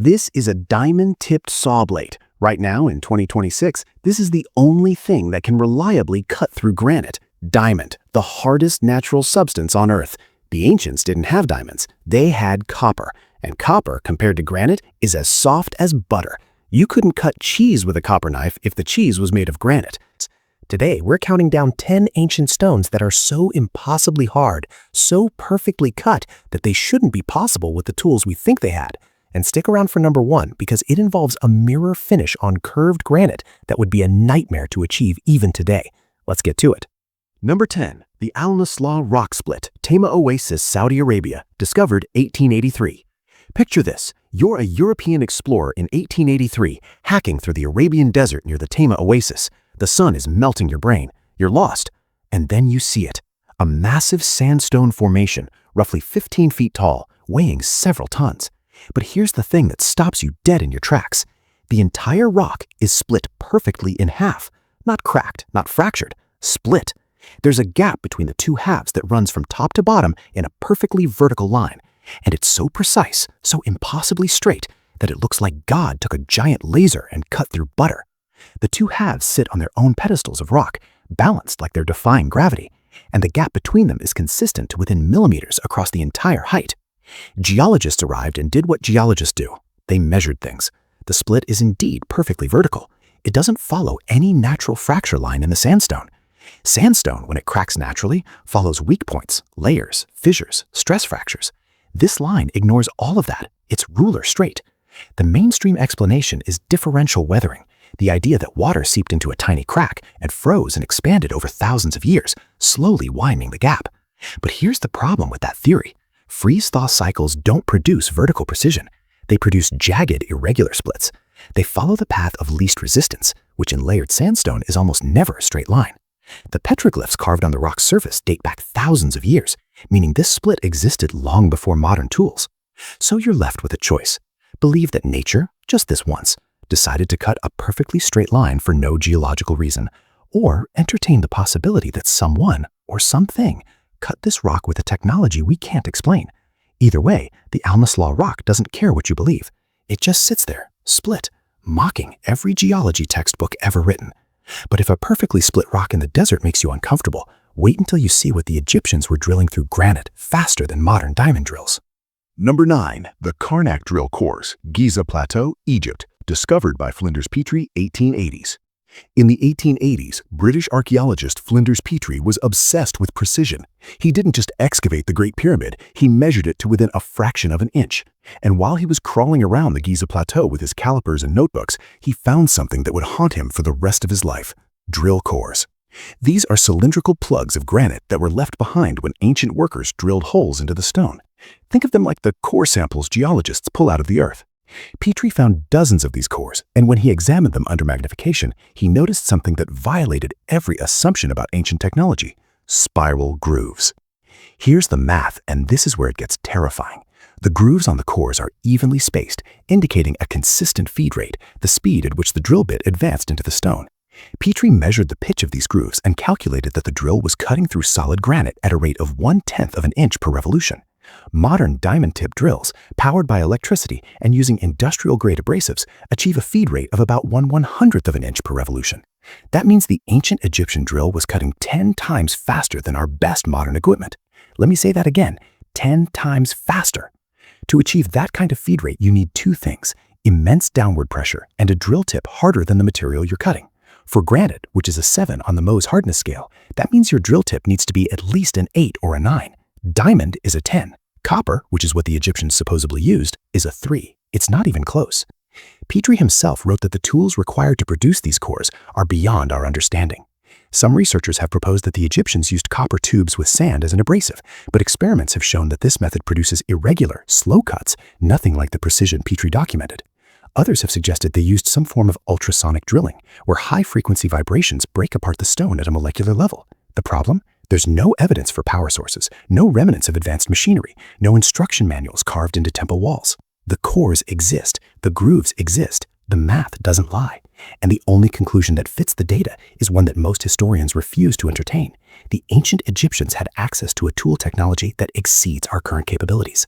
This is a diamond-tipped saw blade. Right now, in 2026, this is the only thing that can reliably cut through granite. Diamond, the hardest natural substance on Earth. The ancients didn't have diamonds. They had copper. And copper, compared to granite, is as soft as butter. You couldn't cut cheese with a copper knife if the cheese was made of granite. Today, we're counting down 10 ancient stones that are so impossibly hard, so perfectly cut, that they shouldn't be possible with the tools we think they had. And stick around for number 1 because it involves a mirror finish on curved granite that would be a nightmare to achieve even today. Let's get to it. Number 10. The Naslaa Rock Split, Tema Oasis, Saudi Arabia, discovered 1883. Picture this. You're a European explorer in 1883, hacking through the Arabian desert near the Tema Oasis. The sun is melting your brain. You're lost. And then you see it. A massive sandstone formation, roughly 15 feet tall, weighing several tons. But here's the thing that stops you dead in your tracks. The entire rock is split perfectly in half. Not cracked, not fractured, split. There's a gap between the two halves that runs from top to bottom in a perfectly vertical line. And it's so precise, so impossibly straight, that it looks like God took a giant laser and cut through butter. The two halves sit on their own pedestals of rock, balanced like they're defying gravity, and the gap between them is consistent to within millimeters across the entire height. Geologists arrived and did what geologists do. They measured things. The split is indeed perfectly vertical. It doesn't follow any natural fracture line in the sandstone. Sandstone, when it cracks naturally, follows weak points, layers, fissures, stress fractures. This line ignores all of that. It's ruler straight. The mainstream explanation is differential weathering, the idea that water seeped into a tiny crack and froze and expanded over thousands of years, slowly widening the gap. But here's the problem with that theory. Freeze-thaw cycles don't produce vertical precision. They produce jagged, irregular splits. They follow the path of least resistance, which in layered sandstone is almost never a straight line. The petroglyphs carved on the rock's surface date back thousands of years, meaning this split existed long before modern tools. So you're left with a choice. Believe that nature, just this once, decided to cut a perfectly straight line for no geological reason, or entertain the possibility that someone or something cut this rock with a technology we can't explain. Either way, the Naslaa rock doesn't care what you believe. It just sits there, split, mocking every geology textbook ever written. But if a perfectly split rock in the desert makes you uncomfortable, wait until you see what the Egyptians were drilling through granite faster than modern diamond drills. Number 9. The Karnak drill cores, Giza Plateau, Egypt, discovered by Flinders Petrie, 1880s. In the 1880s, British archaeologist Flinders Petrie was obsessed with precision. He didn't just excavate the Great Pyramid, he measured it to within a fraction of an inch. And while he was crawling around the Giza Plateau with his calipers and notebooks, he found something that would haunt him for the rest of his life: drill cores. These are cylindrical plugs of granite that were left behind when ancient workers drilled holes into the stone. Think of them like the core samples geologists pull out of the earth. Petrie found dozens of these cores, and when he examined them under magnification, he noticed something that violated every assumption about ancient technology: spiral grooves. Here's the math, and this is where it gets terrifying. The grooves on the cores are evenly spaced, indicating a consistent feed rate, the speed at which the drill bit advanced into the stone. Petrie measured the pitch of these grooves and calculated that the drill was cutting through solid granite at a rate of 1/10 of an inch per revolution. Modern diamond-tip drills, powered by electricity and using industrial-grade abrasives, achieve a feed rate of about 1/100th of an inch per revolution. That means the ancient Egyptian drill was cutting 10 times faster than our best modern equipment. Let me say that again, 10 times faster. To achieve that kind of feed rate, you need two things: immense downward pressure and a drill tip harder than the material you're cutting. For granite, which is a 7 on the Mohs hardness scale, that means your drill tip needs to be at least an 8 or a 9. Diamond is a 10. Copper, which is what the Egyptians supposedly used, is a 3. It's not even close. Petrie himself wrote that the tools required to produce these cores are beyond our understanding. Some researchers have proposed that the Egyptians used copper tubes with sand as an abrasive, but experiments have shown that this method produces irregular, slow cuts, nothing like the precision Petrie documented. Others have suggested they used some form of ultrasonic drilling, where high-frequency vibrations break apart the stone at a molecular level. The problem? There's no evidence for power sources, no remnants of advanced machinery, no instruction manuals carved into temple walls. The cores exist, the grooves exist, the math doesn't lie. And the only conclusion that fits the data is one that most historians refuse to entertain. The ancient Egyptians had access to a tool technology that exceeds our current capabilities.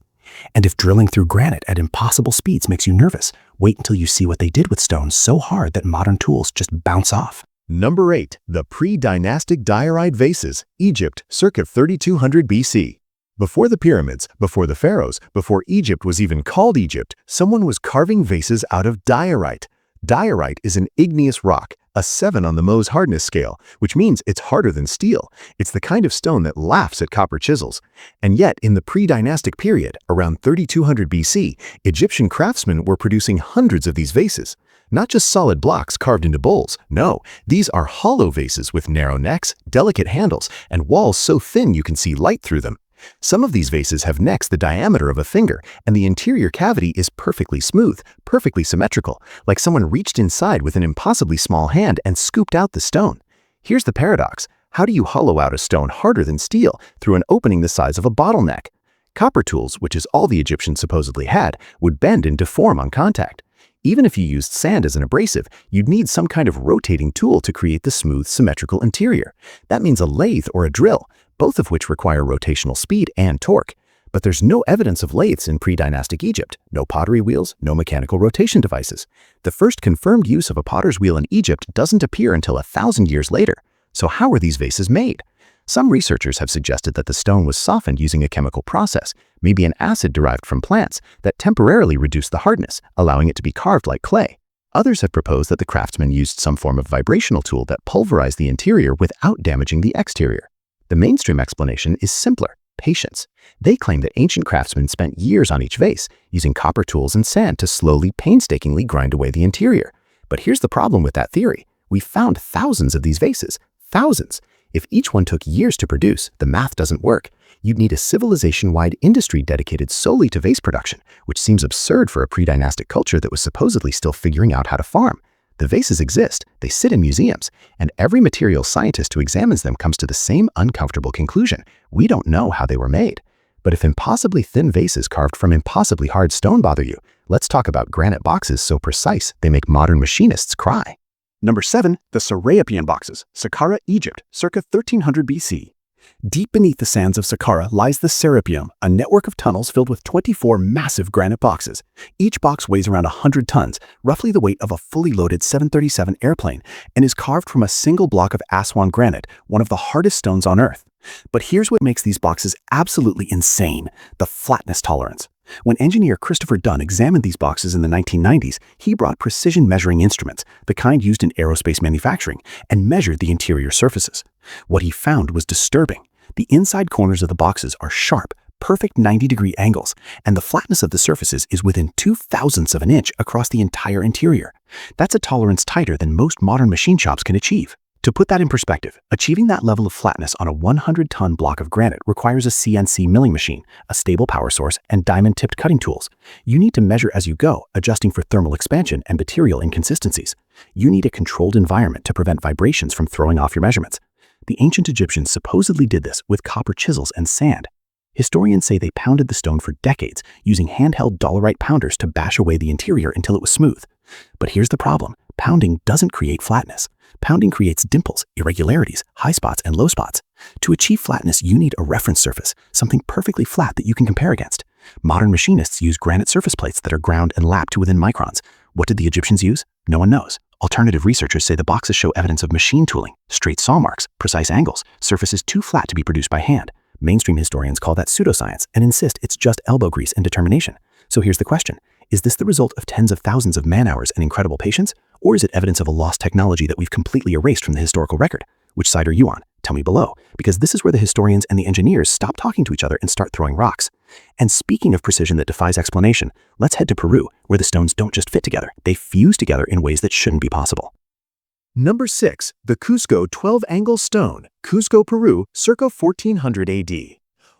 And if drilling through granite at impossible speeds makes you nervous, wait until you see what they did with stones so hard that modern tools just bounce off. Number 8. The Pre-dynastic diorite vases, Egypt, circa 3200 BC. Before the pyramids, before the pharaohs, before Egypt was even called Egypt, someone was carving vases out of diorite. Diorite is an igneous rock, a 7 on the Mohs hardness scale, which means it's harder than steel. It's the kind of stone that laughs at copper chisels. And yet, in the pre-dynastic period, around 3200 BC, Egyptian craftsmen were producing hundreds of these vases. Not just solid blocks carved into bowls, no, these are hollow vases with narrow necks, delicate handles, and walls so thin you can see light through them. Some of these vases have necks the diameter of a finger, and the interior cavity is perfectly smooth, perfectly symmetrical, like someone reached inside with an impossibly small hand and scooped out the stone. Here's the paradox. How do you hollow out a stone harder than steel through an opening the size of a bottleneck? Copper tools, which is all the Egyptians supposedly had, would bend and deform on contact. Even if you used sand as an abrasive, you'd need some kind of rotating tool to create the smooth, symmetrical interior. That means a lathe or a drill, both of which require rotational speed and torque. But there's no evidence of lathes in pre-dynastic Egypt, no pottery wheels, no mechanical rotation devices. The first confirmed use of a potter's wheel in Egypt doesn't appear until 1,000 years later. So how were these vases made? Some researchers have suggested that the stone was softened using a chemical process, maybe an acid derived from plants, that temporarily reduced the hardness, allowing it to be carved like clay. Others have proposed that the craftsmen used some form of vibrational tool that pulverized the interior without damaging the exterior. The mainstream explanation is simpler: patience. They claim that ancient craftsmen spent years on each vase, using copper tools and sand to slowly, painstakingly grind away the interior. But here's the problem with that theory. We found thousands of these vases. Thousands. If each one took years to produce, the math doesn't work. You'd need a civilization-wide industry dedicated solely to vase production, which seems absurd for a pre-dynastic culture that was supposedly still figuring out how to farm. The vases exist, they sit in museums, and every materials scientist who examines them comes to the same uncomfortable conclusion: we don't know how they were made. But if impossibly thin vases carved from impossibly hard stone bother you, let's talk about granite boxes so precise they make modern machinists cry. Number 7. The Serapium boxes, Saqqara, Egypt, circa 1300 BC. Deep beneath the sands of Saqqara lies the Serapeum, a network of tunnels filled with 24 massive granite boxes. Each box weighs around 100 tons, roughly the weight of a fully loaded 737 airplane, and is carved from a single block of Aswan granite, one of the hardest stones on Earth. But here's what makes these boxes absolutely insane: the flatness tolerance. When engineer Christopher Dunn examined these boxes in the 1990s, he brought precision measuring instruments, the kind used in aerospace manufacturing, and measured the interior surfaces. What he found was disturbing. The inside corners of the boxes are sharp, perfect 90-degree angles, and the flatness of the surfaces is within 0.02 of an inch across the entire interior. That's a tolerance tighter than most modern machine shops can achieve. To put that in perspective, achieving that level of flatness on a 100-ton block of granite requires a CNC milling machine, a stable power source, and diamond-tipped cutting tools. You need to measure as you go, adjusting for thermal expansion and material inconsistencies. You need a controlled environment to prevent vibrations from throwing off your measurements. The ancient Egyptians supposedly did this with copper chisels and sand. Historians say they pounded the stone for decades, using handheld dolerite pounders to bash away the interior until it was smooth. But here's the problem: pounding doesn't create flatness. Pounding creates dimples, irregularities, high spots, and low spots. To achieve flatness, you need a reference surface, something perfectly flat that you can compare against. Modern machinists use granite surface plates that are ground and lapped to within microns. What did the Egyptians use? No one knows. Alternative researchers say the boxes show evidence of machine tooling, straight saw marks, precise angles, surfaces too flat to be produced by hand. Mainstream historians call that pseudoscience and insist it's just elbow grease and determination. So here's the question: is this the result of tens of thousands of man-hours and incredible patience? Or is it evidence of a lost technology that we've completely erased from the historical record? Which side are you on? Tell me below, because this is where the historians and the engineers stop talking to each other and start throwing rocks. And speaking of precision that defies explanation, let's head to Peru, where the stones don't just fit together, they fuse together in ways that shouldn't be possible. Number 6. The Cusco 12-angle stone, Cusco, Peru, circa 1400 AD.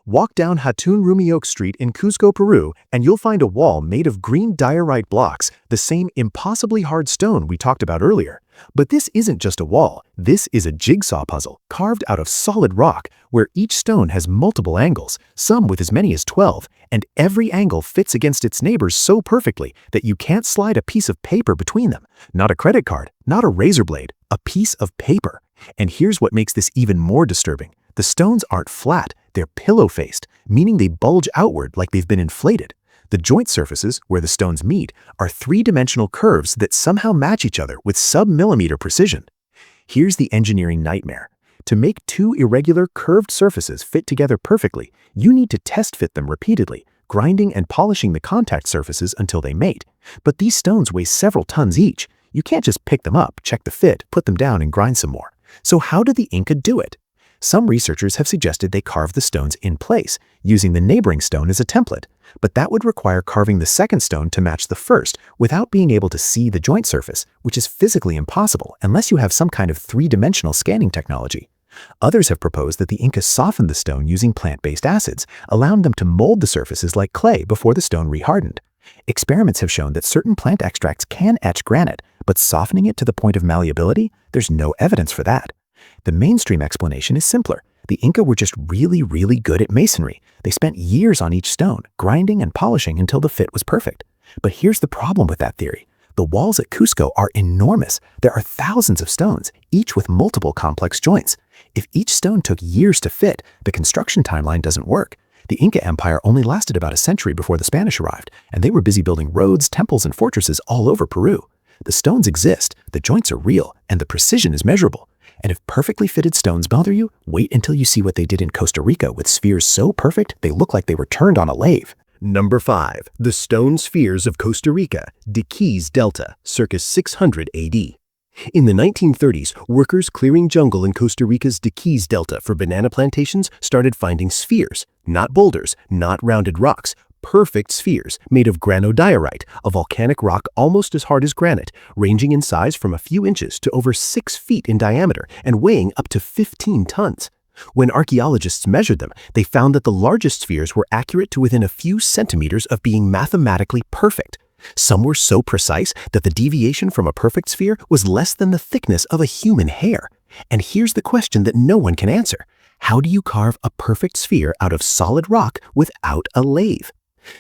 Walk down Hatun Rumiok Street in Cusco, Peru, and you'll find a wall made of green diorite blocks, the same impossibly hard stone we talked about earlier. But this isn't just a wall, this is a jigsaw puzzle carved out of solid rock, where each stone has multiple angles, some with as many as 12, and every angle fits against its neighbors so perfectly that you can't slide a piece of paper between them. Not a credit card, not a razor blade, a piece of paper. And here's what makes this even more disturbing. The stones aren't flat, they're pillow-faced. meaning they bulge outward like they've been inflated. The joint surfaces, where the stones meet, are three-dimensional curves that somehow match each other with sub-millimeter precision. Here's the engineering nightmare. To make two irregular, curved surfaces fit together perfectly, you need to test fit them repeatedly, grinding and polishing the contact surfaces until they mate. But these stones weigh several tons each. You can't just pick them up, check the fit, put them down, and grind some more. So how did the Inca do it? Some researchers have suggested they carved the stones in place, using the neighboring stone as a template. But that would require carving the second stone to match the first without being able to see the joint surface, which is physically impossible unless you have some kind of three-dimensional scanning technology. Others have proposed that the Inca softened the stone using plant-based acids, allowing them to mold the surfaces like clay before the stone rehardened. Experiments have shown that certain plant extracts can etch granite, but softening it to the point of malleability, there's no evidence for that. The mainstream explanation is simpler. The Inca were just really, really good at masonry. They spent years on each stone, grinding and polishing until the fit was perfect. But here's the problem with that theory. The walls at Cusco are enormous. There are thousands of stones, each with multiple complex joints. If each stone took years to fit, the construction timeline doesn't work. The Inca Empire only lasted about a century before the Spanish arrived, and they were busy building roads, temples, and fortresses all over Peru. The stones exist, the joints are real, and the precision is measurable. And if perfectly fitted stones bother you, wait until you see what they did in Costa Rica with spheres so perfect they look like they were turned on a lathe. Number 5. The Stone Spheres of Costa Rica, Diquís Delta, circa 600 AD. In the 1930s, workers clearing jungle in Costa Rica's Diquís Delta for banana plantations started finding spheres, not boulders, not rounded rocks, perfect spheres made of granodiorite, a volcanic rock almost as hard as granite, ranging in size from a few inches to over 6 feet in diameter and weighing up to 15 tons. When archaeologists measured them, they found that the largest spheres were accurate to within a few centimeters of being mathematically perfect. Some were so precise that the deviation from a perfect sphere was less than the thickness of a human hair. And here's the question that no one can answer. How do you carve a perfect sphere out of solid rock without a lathe?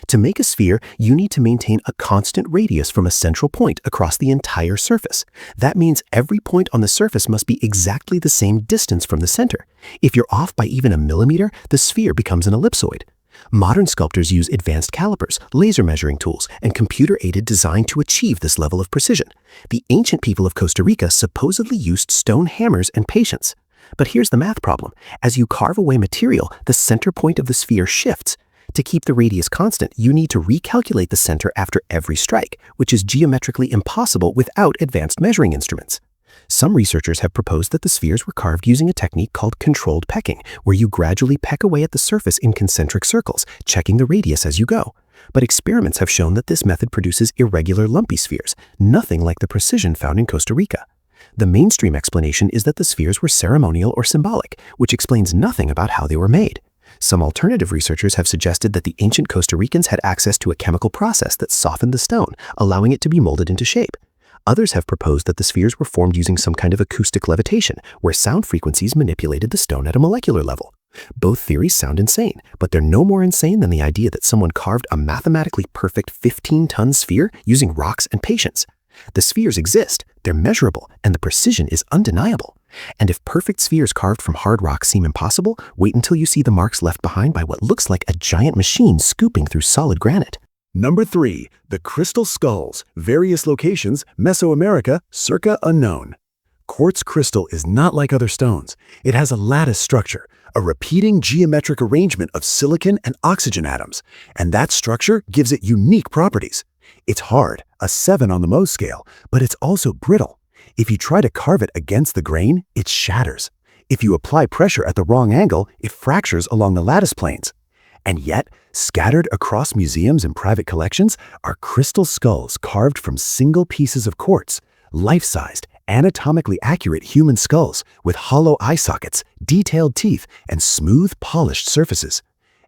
To make a sphere, you need to maintain a constant radius from a central point across the entire surface. That means every point on the surface must be exactly the same distance from the center. If you're off by even a millimeter, the sphere becomes an ellipsoid. Modern sculptors use advanced calipers, laser measuring tools, and computer-aided design to achieve this level of precision. The ancient people of Costa Rica supposedly used stone hammers and patience. But here's the math problem. As you carve away material, the center point of the sphere shifts. To keep the radius constant, you need to recalculate the center after every strike, which is geometrically impossible without advanced measuring instruments. Some researchers have proposed that the spheres were carved using a technique called controlled pecking, where you gradually peck away at the surface in concentric circles, checking the radius as you go. But experiments have shown that this method produces irregular, lumpy spheres, nothing like the precision found in Costa Rica. The mainstream explanation is that the spheres were ceremonial or symbolic, which explains nothing about how they were made. Some alternative researchers have suggested that the ancient Costa Ricans had access to a chemical process that softened the stone, allowing it to be molded into shape. Others have proposed that the spheres were formed using some kind of acoustic levitation, where sound frequencies manipulated the stone at a molecular level. Both theories sound insane, but they're no more insane than the idea that someone carved a mathematically perfect 15-ton sphere using rocks and patience. The spheres exist, they're measurable, and the precision is undeniable. And if perfect spheres carved from hard rock seem impossible, wait until you see the marks left behind by what looks like a giant machine scooping through solid granite. Number 3. The Crystal Skulls, various locations, Mesoamerica, circa unknown. Quartz crystal is not like other stones. It has a lattice structure, a repeating geometric arrangement of silicon and oxygen atoms, and that structure gives it unique properties. It's hard, a 7 on the Mohs scale, but it's also brittle. If you try to carve it against the grain, it shatters. If you apply pressure at the wrong angle, it fractures along the lattice planes. And yet, scattered across museums and private collections are crystal skulls carved from single pieces of quartz, life-sized, anatomically accurate human skulls with hollow eye sockets, detailed teeth, and smooth, polished surfaces.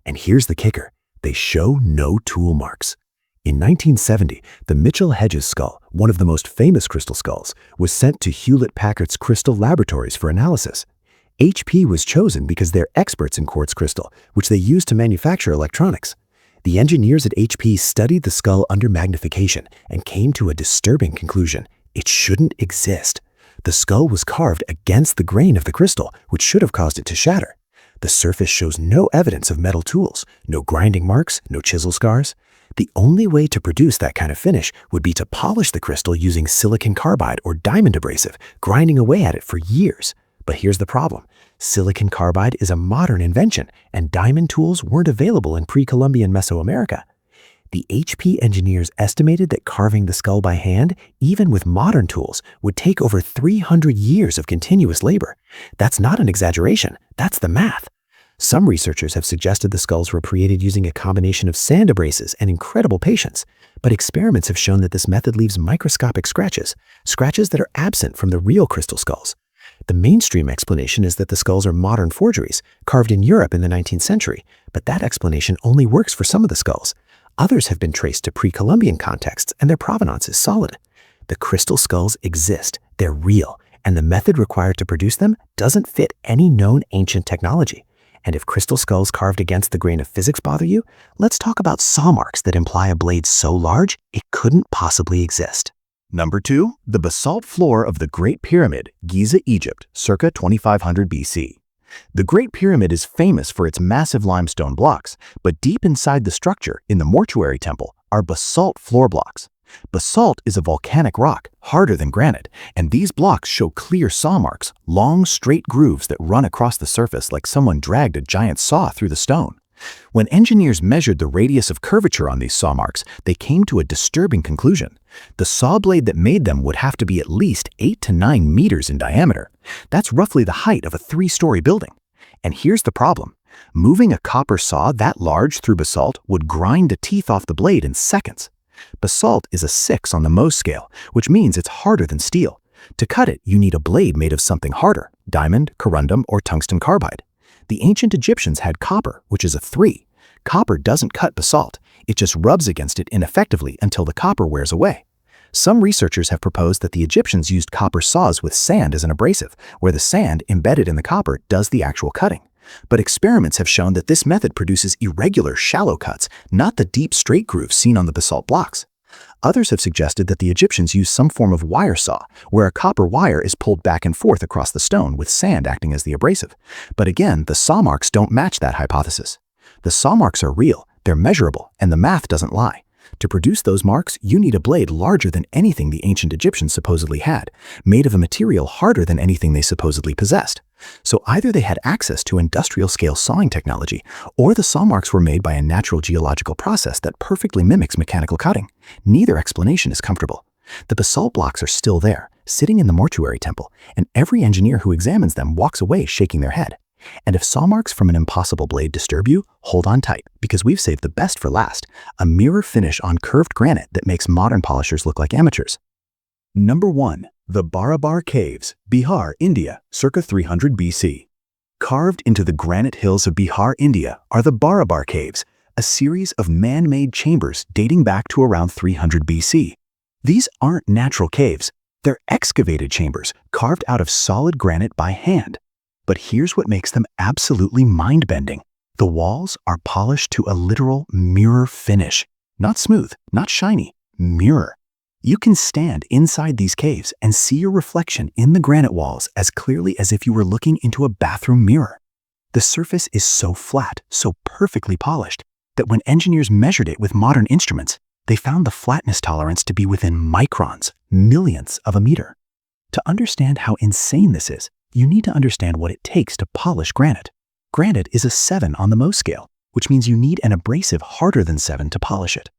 And here's the kicker, they show no tool marks. In 1970, the Mitchell-Hedges skull, one of the most famous crystal skulls, was sent to Hewlett-Packard's Crystal Laboratories for analysis. HP was chosen because they're experts in quartz crystal, which they use to manufacture electronics. The engineers at HP studied the skull under magnification and came to a disturbing conclusion. It shouldn't exist. The skull was carved against the grain of the crystal, which should have caused it to shatter. The surface shows no evidence of metal tools, no grinding marks, no chisel scars. The only way to produce that kind of finish would be to polish the crystal using silicon carbide or diamond abrasive, grinding away at it for years. But here's the problem. Silicon carbide is a modern invention, and diamond tools weren't available in pre-Columbian Mesoamerica. The HP engineers estimated that carving the skull by hand, even with modern tools, would take over 300 years of continuous labor. That's not an exaggeration, that's the math. Some researchers have suggested the skulls were created using a combination of sand abrasives and incredible patience, but experiments have shown that this method leaves microscopic scratches that are absent from the real crystal skulls. The mainstream explanation is that the skulls are modern forgeries, carved in Europe in the 19th century, but that explanation only works for some of the skulls. Others have been traced to pre-Columbian contexts, and their provenance is solid. The crystal skulls exist, they're real, and the method required to produce them doesn't fit any known ancient technology. And if crystal skulls carved against the grain of physics bother you, let's talk about saw marks that imply a blade so large it couldn't possibly exist. Number 2, the basalt floor of the Great Pyramid, Giza, Egypt, circa 2500 BC. The Great Pyramid is famous for its massive limestone blocks, but deep inside the structure, in the mortuary temple, are basalt floor blocks. Basalt is a volcanic rock, harder than granite, and these blocks show clear saw marks, long, straight grooves that run across the surface like someone dragged a giant saw through the stone. When engineers measured the radius of curvature on these saw marks, they came to a disturbing conclusion. The saw blade that made them would have to be at least 8 to 9 meters in diameter. That's roughly the height of a 3-story building. And here's the problem. Moving a copper saw that large through basalt would grind the teeth off the blade in seconds. Basalt is a 6 on the Mohs scale, which means it's harder than steel. To cut it, you need a blade made of something harder, diamond, corundum, or tungsten carbide. The ancient Egyptians had copper, which is a 3. Copper doesn't cut basalt, it just rubs against it ineffectively until the copper wears away. Some researchers have proposed that the Egyptians used copper saws with sand as an abrasive, where the sand embedded in the copper does the actual cutting. But experiments have shown that this method produces irregular, shallow cuts, not the deep, straight grooves seen on the basalt blocks. Others have suggested that the Egyptians used some form of wire saw, where a copper wire is pulled back and forth across the stone with sand acting as the abrasive. But again, the saw marks don't match that hypothesis. The saw marks are real, they're measurable, and the math doesn't lie. To produce those marks, you need a blade larger than anything the ancient Egyptians supposedly had, made of a material harder than anything they supposedly possessed. So either they had access to industrial-scale sawing technology, or the saw marks were made by a natural geological process that perfectly mimics mechanical cutting. Neither explanation is comfortable. The basalt blocks are still there, sitting in the mortuary temple, and every engineer who examines them walks away shaking their head. And if saw marks from an impossible blade disturb you, hold on tight, because we've saved the best for last, a mirror finish on curved granite that makes modern polishers look like amateurs. Number 1. The Barabar Caves, Bihar, India, circa 300 BC. Carved into the granite hills of Bihar, India, are the Barabar Caves, a series of man-made chambers dating back to around 300 BC. These aren't natural caves, they're excavated chambers carved out of solid granite by hand. But here's what makes them absolutely mind-bending. The walls are polished to a literal mirror finish. Not smooth, not shiny, mirror. You can stand inside these caves and see your reflection in the granite walls as clearly as if you were looking into a bathroom mirror. The surface is so flat, so perfectly polished, that when engineers measured it with modern instruments, they found the flatness tolerance to be within microns, millionths of a meter. To understand how insane this is, you need to understand what it takes to polish granite. Granite is a 7 on the Mohs scale, which means you need an abrasive harder than 7 to polish it.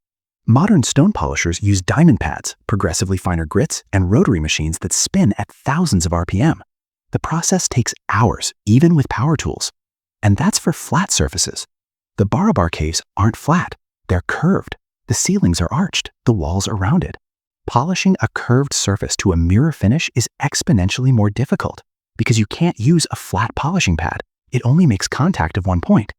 Modern stone polishers use diamond pads, progressively finer grits, and rotary machines that spin at thousands of RPM. The process takes hours, even with power tools. And that's for flat surfaces. The Barabar caves aren't flat, they're curved. The ceilings are arched, the walls are rounded. Polishing a curved surface to a mirror finish is exponentially more difficult, because you can't use a flat polishing pad. It only makes contact of one point.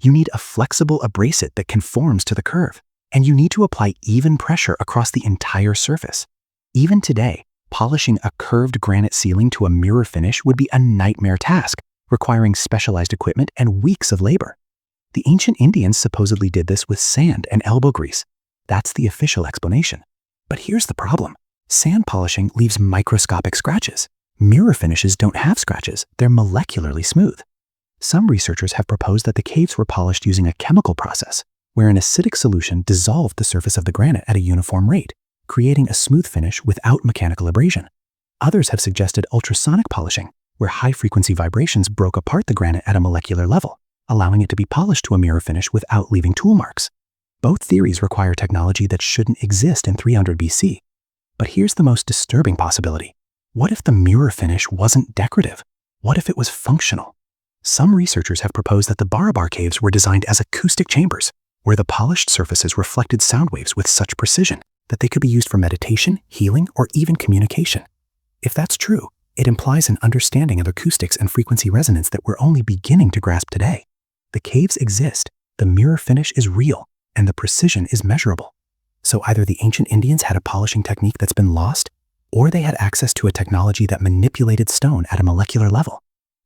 You need a flexible abrasive that conforms to the curve, and you need to apply even pressure across the entire surface. Even today, polishing a curved granite ceiling to a mirror finish would be a nightmare task, requiring specialized equipment and weeks of labor. The ancient Indians supposedly did this with sand and elbow grease. That's the official explanation. But here's the problem. Sand polishing leaves microscopic scratches. Mirror finishes don't have scratches, they're molecularly smooth. Some researchers have proposed that the caves were polished using a chemical process, where an acidic solution dissolved the surface of the granite at a uniform rate, creating a smooth finish without mechanical abrasion. Others have suggested ultrasonic polishing, where high-frequency vibrations broke apart the granite at a molecular level, allowing it to be polished to a mirror finish without leaving tool marks. Both theories require technology that shouldn't exist in 300 BC. But here's the most disturbing possibility. What if the mirror finish wasn't decorative? What if it was functional? Some researchers have proposed that the Barabar caves were designed as acoustic chambers, where the polished surfaces reflected sound waves with such precision that they could be used for meditation, healing, or even communication. If that's true, it implies an understanding of acoustics and frequency resonance that we're only beginning to grasp today. The caves exist, the mirror finish is real, and the precision is measurable. So either the ancient Indians had a polishing technique that's been lost, or they had access to a technology that manipulated stone at a molecular level.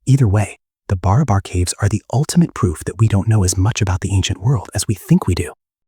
Either way, the Barabar caves are the ultimate proof that we don't know as much about the ancient world as we think we do.